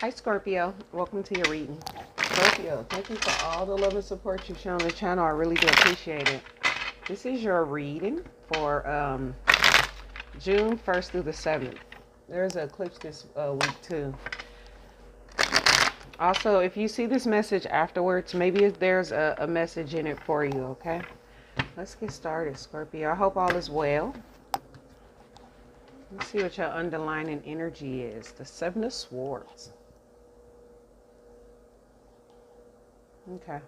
Hi Scorpio, welcome to your reading. Scorpio, thank you for all the love and support you've shown the channel. I really do appreciate it. This is your reading for June 1st through the 7th. There's an eclipse this week too. Also, if you see this message afterwards, maybe there's a message in it for you, okay? Let's get started, Scorpio. I hope all is well. Let's see what your underlying energy is. The Seven of Swords. Okay.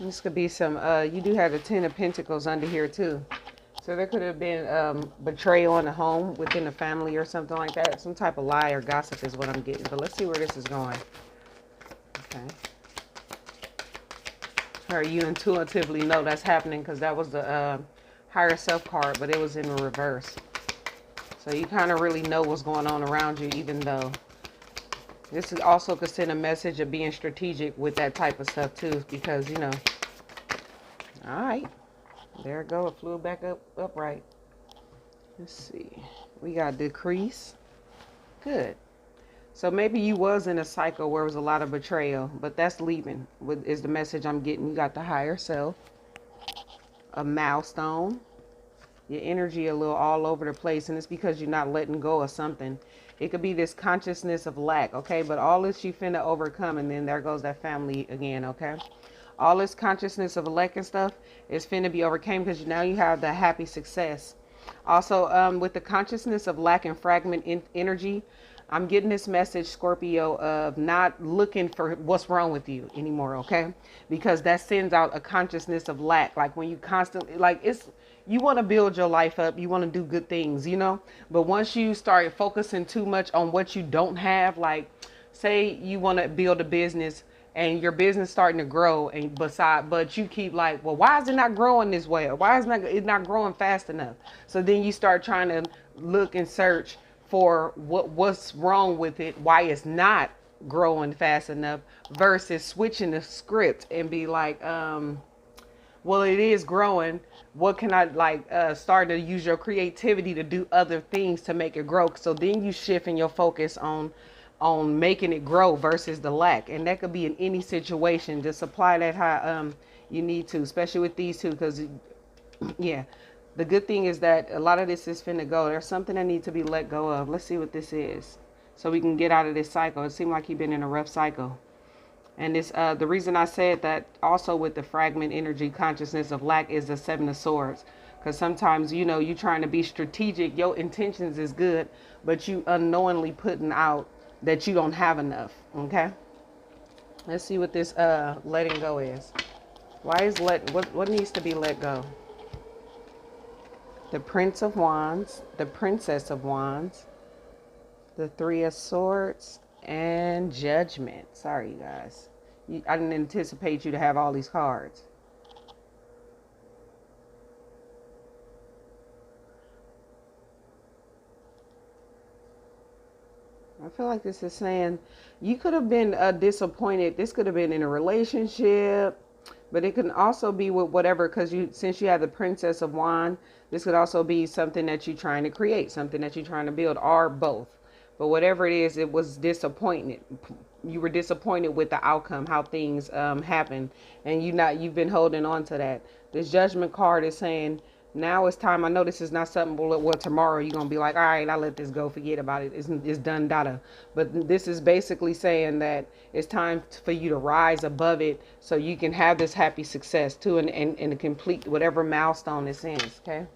This could be some, you do have the Ten of Pentacles under here too. So there could have been betrayal in the home, within the family or something like that. Some type of lie or gossip is what I'm getting. But let's see where this is going. Okay. Or you intuitively know that's happening because that was the higher self card, but it was in reverse. So you kind of really know what's going on around you, even though this is also could send a message of being strategic with that type of stuff too, because, you know, all right. There it go. It flew back upright. Let's see. We got decrease. Good. So maybe you was in a cycle where it was a lot of betrayal, but that's leaving. Is the message I'm getting. You got the higher self. A milestone. Your energy a little all over the place, and it's because you're not letting go of something. It could be this consciousness of lack, okay? But all this you finna overcome, and then there goes that family again, okay? All this consciousness of lack and stuff is finna be overcame because now you have the happy success. Also, with the consciousness of lack and fragment energy, I'm getting this message, Scorpio, of not looking for what's wrong with you anymore, okay? Because that sends out a consciousness of lack. Like when you constantly, like you want to build your life up, you want to do good things, you know? But once you start focusing too much on what you don't have, like say you want to build a business and your business starting to grow, and but you keep like, well, why is it not growing this way? Or why is it not growing fast enough? So then you start trying to look and search for what's wrong with it, why it's not growing fast enough, versus switching the script and be like, well, it is growing. What can I start to use your creativity to do other things to make it grow? So then you shifting your focus on making it grow versus the lack. And that could be in any situation. Just apply that how you need to, especially with these two, because yeah, the good thing is that a lot of this is finna go. There's something that needs to be let go of. Let's see what this is so we can get out of this cycle. It seemed like you've been in a rough cycle. And this, the reason I said that also with the fragment energy consciousness of lack is the Seven of Swords. Because sometimes, you know, you're trying to be strategic. Your intentions is good, but you unknowingly putting out that you don't have enough. Okay. Let's see what this letting go is. Why is what needs to be let go? The Prince of Wands, the Princess of Wands, the Three of Swords, and Judgment. Sorry, you guys. I didn't anticipate you to have all these cards. I feel like this is saying you could have been disappointed. This could have been in a relationship, but it can also be with whatever, because since you have the Princess of Wands, this could also be something that you're trying to create, something that you're trying to build, or both. But whatever it is, it was disappointed. You were disappointed with the outcome, how things happen, and you've been holding on to that. This Judgment card is saying now it's time. I know this is not something well tomorrow you're gonna be like, all right, I let this go, forget about it. It's done, data. But this is basically saying that it's time for you to rise above it so you can have this happy success too, and complete whatever milestone this is. Okay,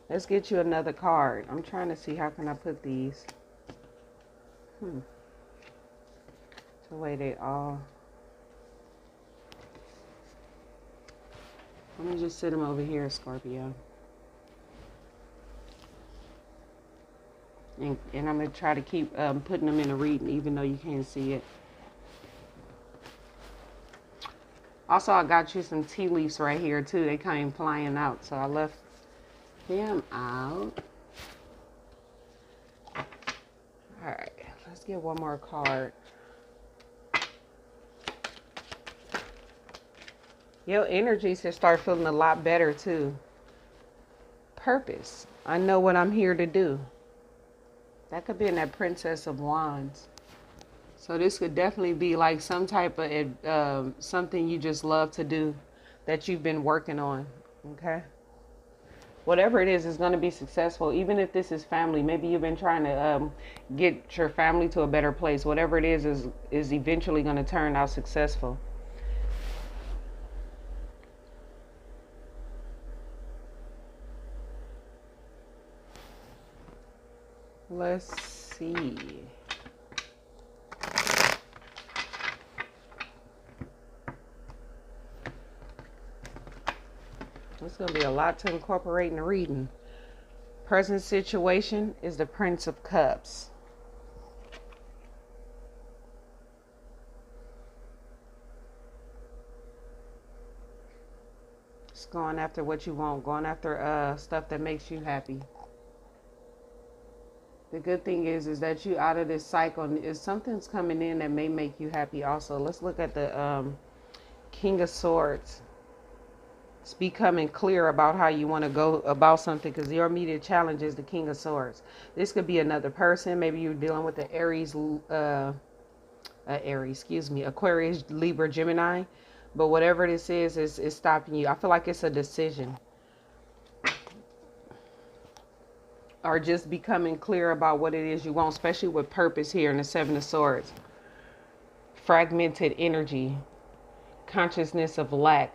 let's get you another card. I'm trying to see how can I put these. The way they all. Let me just sit them over here, Scorpio. And I'm going to try to keep putting them in a reading, even though you can't see it. Also, I got you some tea leaves right here, too. They came flying out, so I left them out. All right, let's get one more card. Your energy should start feeling a lot better, too. Purpose. I know what I'm here to do. That could be in that Princess of Wands. So this could definitely be like some type of something you just love to do that you've been working on. Okay. Whatever it is going to be successful. Even if this is family, maybe you've been trying to get your family to a better place. Whatever it is eventually going to turn out successful. Let's see. It's going to be a lot to incorporate in the reading. Present situation is the Prince of Cups. It's going after what you want, going after stuff that makes you happy. The good thing is that you out of this cycle. Is something's coming in that may make you happy also. Let's look at the King of Swords. It's becoming clear about how you want to go about something, because your immediate challenge is the King of Swords. This could be another person. Maybe you're dealing with the Aquarius, Libra, Gemini. But whatever this is stopping you. I feel like it's a decision. Or just becoming clear about what it is you want, especially with purpose here in the Seven of Swords. Fragmented energy. Consciousness of lack.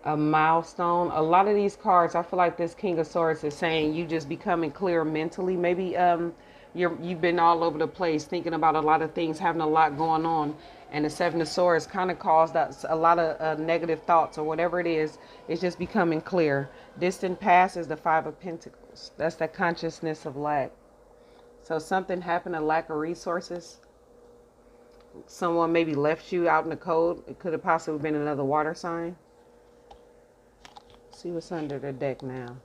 A milestone. A lot of these cards, I feel like this King of Swords is saying you just becoming clear mentally. Maybe you've been all over the place thinking about a lot of things, having a lot going on, and the Seven of Swords kind of caused a lot of negative thoughts or whatever it is. It's just becoming clear. Distant past is the Five of Pentacles. That's the consciousness of lack. So something happened, a lack of resources. Someone maybe left you out in the cold. It could have possibly been another water sign. See what's under the deck now.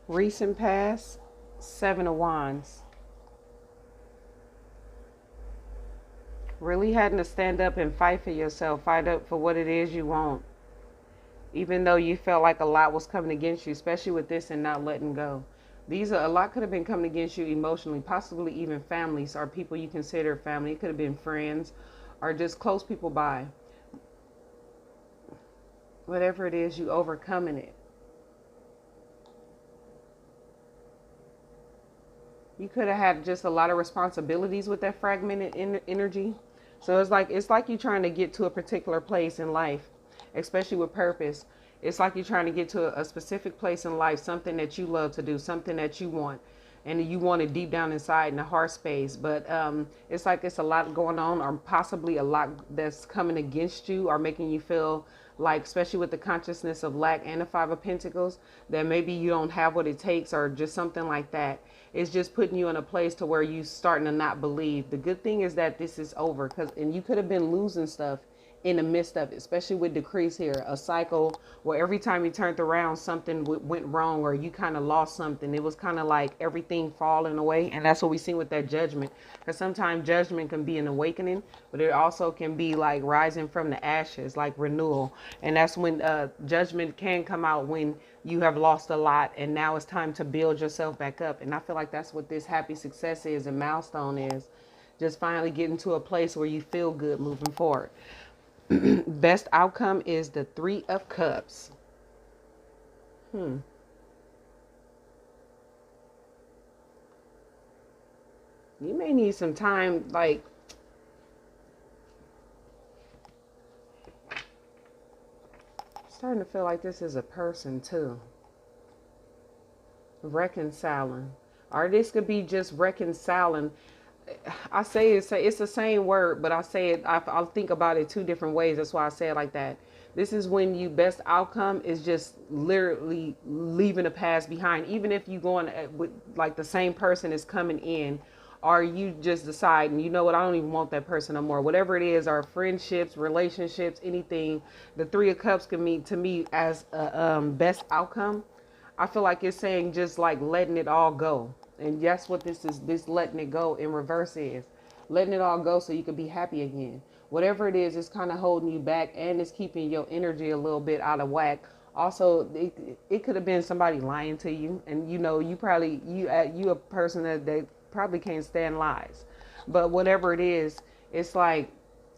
Recent past, Seven of Wands. Really having to stand up and fight for yourself. Fight up for what it is you want. Even though you felt like a lot was coming against you, especially with this and not letting go. A lot could have been coming against you emotionally, possibly even families or people you consider family. It could have been friends or just close people by. Whatever it is, you overcoming it. You could have had just a lot of responsibilities with that fragmented energy. So it's like you're trying to get to a particular place in life, especially with purpose. It's like you're trying to get to a specific place in life, something that you love to do, something that you want, and you want it deep down inside in the heart space. But it's like it's a lot going on, or possibly a lot that's coming against you or making you feel like, especially with the consciousness of lack and the Five of Pentacles, that maybe you don't have what it takes or just something like that. It's just putting you in a place to where you starting to not believe. The good thing is that this is over, and you could have been losing stuff in the midst of it, especially with decrease here, a cycle where every time you turned around, something went wrong, or you kind of lost something. It was kind of like everything falling away. And that's what we see with that Judgment, because sometimes judgment can be an awakening, but it also can be like rising from the ashes, like renewal. And that's when judgment can come out, when you have lost a lot and now it's time to build yourself back up. And I feel like that's what this happy success is, and milestone is, just finally getting to a place where you feel good moving forward. Best outcome is the Three of Cups. You may need some time, like starting to feel like this is a person too. Reconciling. Or this could be just reconciling. I say it's the same word, but I say it, I'll think about it two different ways. That's why I say it like that. This is when you best outcome is just literally leaving the past behind. Even if you going with like the same person is coming in, Are you just deciding, you know what, I don't even want that person no more? Whatever it is, our friendships, relationships, anything, the Three of Cups can mean to me as a best outcome. I feel like it's saying just like letting it all go. And that's what this is, this letting it go in reverse is. Letting it all go so you can be happy again. Whatever it is, it's kind of holding you back and it's keeping your energy a little bit out of whack. Also, it could have been somebody lying to you, and you know, you probably, you a person that probably can't stand lies. But whatever it is, it's like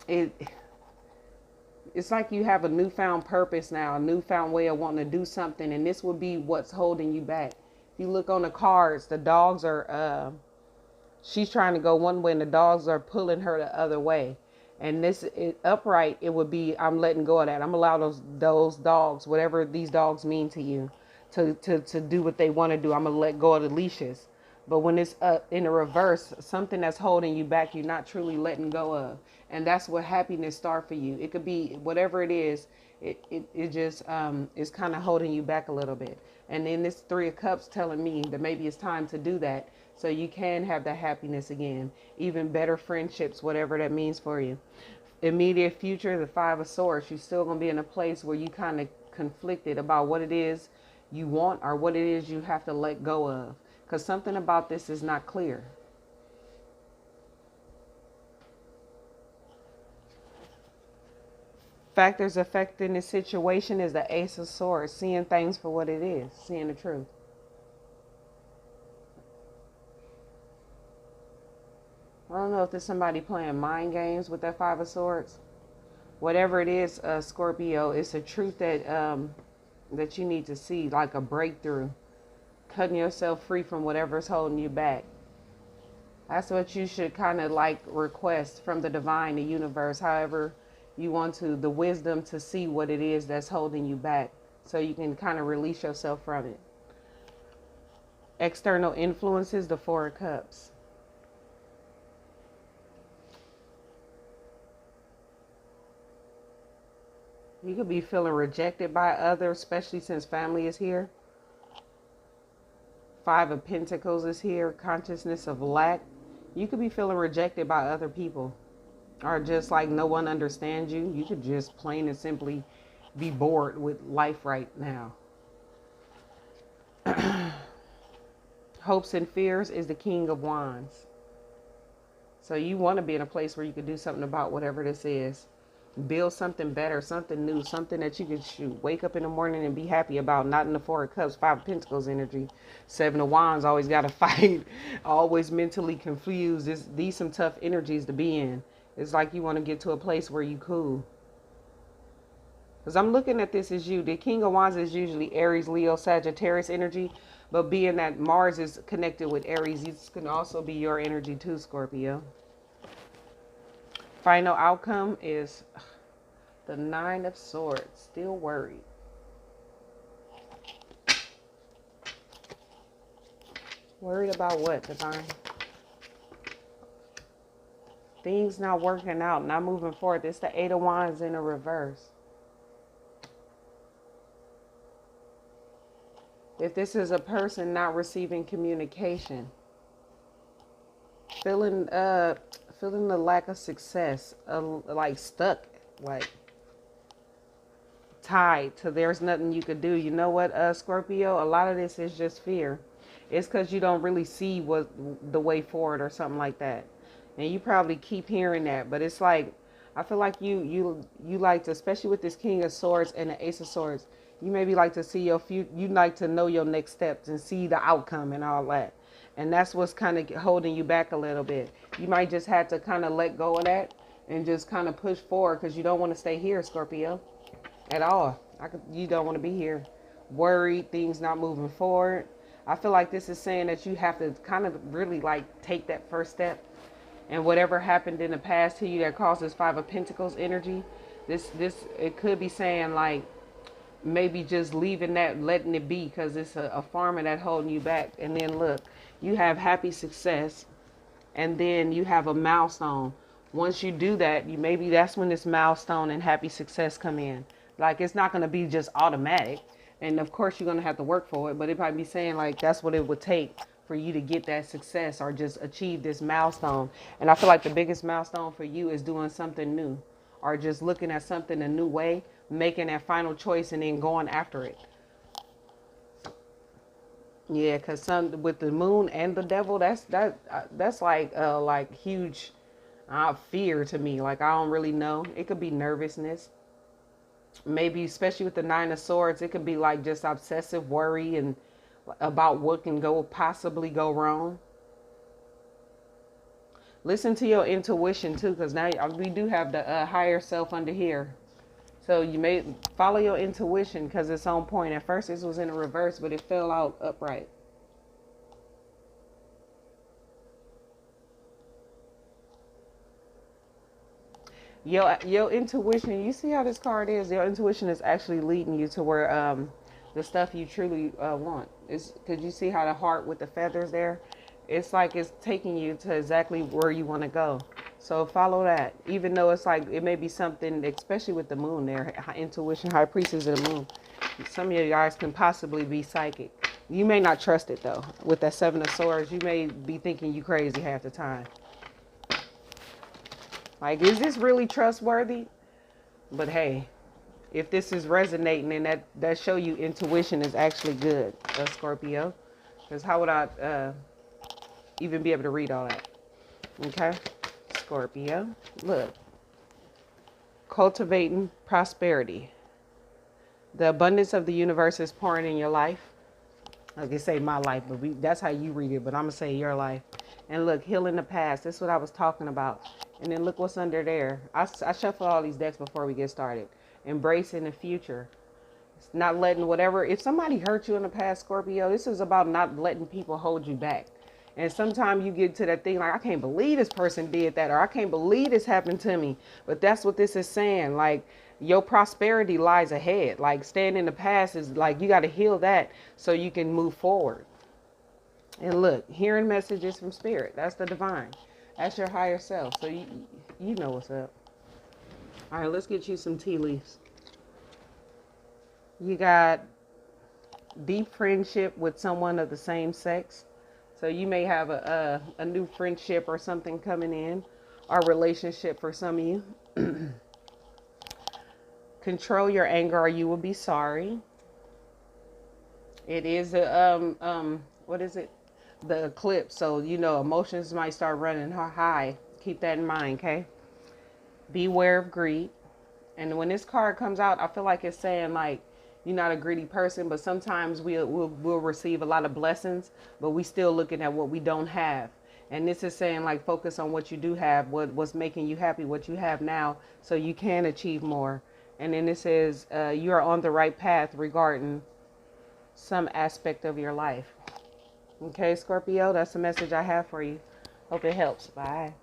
it it's like you have a newfound purpose now, a newfound way of wanting to do something, and this would be what's holding you back. If you look on the cards, the dogs are she's trying to go one way and the dogs are pulling her the other way. And upright, it would be, I'm letting go of that. I'm allowing those dogs, whatever these dogs mean to you, to do what they want to do. I'm going to let go of the leashes. But when it's in the reverse, something that's holding you back, you're not truly letting go of. And that's what happiness starts for you. It could be whatever it is. It just is kind of holding you back a little bit. And then this Three of Cups telling me that maybe it's time to do that, so you can have that happiness again, even better friendships, whatever that means for you. Immediate future, the Five of Swords, you're still going to be in a place where you kind of conflicted about what it is you want or what it is you have to let go of, because something about this is not clear. Factors affecting the situation is the Ace of Swords, seeing things for what it is, seeing the truth. I don't know if there's somebody playing mind games with that Five of Swords. Whatever it is, Scorpio, it's a truth that you need to see, like a breakthrough. Cutting yourself free from whatever's holding you back. That's what you should kind of like request from the divine, the universe, however you want to, the wisdom to see what it is that's holding you back so you can kind of release yourself from it. External influences, the Four of Cups. You could be feeling rejected by others, especially since family is here. Five of Pentacles is here. Consciousness of lack. You could be feeling rejected by other people. Or just like no one understands you. You could just plain and simply be bored with life right now. Hopes and fears is the King of Wands. So you want to be in a place where you can do something about whatever this is. Build something better, something new, something that you can wake up in the morning and be happy about. Not in the Four of Cups, Five of Pentacles energy. Seven of Wands, always got to fight. Always mentally confused. These some tough energies to be in. It's like you want to get to a place where you cool. Because I'm looking at this as you. The King of Wands is usually Aries, Leo, Sagittarius energy. But being that Mars is connected with Aries, this can also be your energy too, Scorpio. Final outcome is the Nine of Swords. Still worried. Worried about what, divine? Things not working out, not moving forward. It's the Eight of Wands in a reverse. If this is a person not receiving communication, feeling the lack of success, like stuck, like tied to there's nothing you could do. You know what, Scorpio? A lot of this is just fear. It's because you don't really see what the way forward or something like that. And you probably keep hearing that, but it's like, I feel like you like to, especially with this King of Swords and the Ace of Swords, you maybe like to see your future, you like to know your next steps and see the outcome and all that. And that's what's kind of holding you back a little bit. You might just have to kind of let go of that and just kind of push forward, because you don't want to stay here, Scorpio, at all. You don't want to be here. Worried, things not moving forward. I feel like this is saying that you have to kind of really like take that first step. And whatever happened in the past to you that caused this Five of Pentacles energy, it could be saying like, maybe just leaving that, letting it be, because it's a farmer that holding you back. And then look, you have happy success, and then you have a milestone. Once you do that, maybe that's when this milestone and happy success come in. Like, it's not going to be just automatic, and of course you're going to have to work for it, but it might be saying like that's what it would take for you to get that success or just achieve this milestone. And I feel like the biggest milestone for you is doing something new or just looking at something a new way, making that final choice and then going after it. Yeah, because some with the moon and the devil, that's like huge fear to me. Like I don't really know. It could be nervousness, maybe especially with the Nine of Swords. It could be like just obsessive worry and about what can possibly go wrong. Listen to your intuition too, because now we do have the higher self under here. So you may follow your intuition because it's on point. At first this was in a reverse, but it fell out upright. Your intuition, you see how this card is? Your intuition is actually leading you to where the stuff you truly want. Could you see how the heart with the feathers there? It's like it's taking you to exactly where you want to go. So follow that. Even though it's like it may be something, especially with the moon there, intuition, high priestess of the moon. Some of you guys can possibly be psychic. You may not trust it though. With that Seven of Swords, you may be thinking you crazy half the time. Like, is this really trustworthy? But hey, if this is resonating, then that show you intuition is actually good, Scorpio. Because how would I even be able to read all that? Okay, Scorpio, look. Cultivating prosperity. The abundance of the universe is pouring in your life. I can say my life, but that's how you read it, but I'm going to say your life. And look, healing the past. That's what I was talking about. And then look what's under there. I shuffle all these decks before we get started. Embracing the future. It's not letting whatever. If somebody hurt you in the past, Scorpio, this is about not letting people hold you back. And sometimes you get to that thing like, I can't believe this person did that, or I can't believe this happened to me. But that's what this is saying. Like, your prosperity lies ahead. Like, staying in the past is like, you got to heal that so you can move forward. And look, hearing messages from spirit. That's the divine. That's your higher self. So you know what's up. All right, let's get you some tea leaves. You got deep friendship with someone of the same sex. So you may have a new friendship or something coming in, or relationship for some of you. Control your anger or you will be sorry. It is what is it? The eclipse. So, emotions might start running high. Keep that in mind, okay? Beware of greed. And when this card comes out, I feel like it's saying like, you're not a greedy person, but sometimes we'll receive a lot of blessings, but we still looking at what we don't have. And this is saying like, focus on what you do have, what's making you happy, what you have now, so you can achieve more. And then it says you are on the right path regarding some aspect of your life. Okay, Scorpio, that's the message I have for you. Hope it helps. Bye.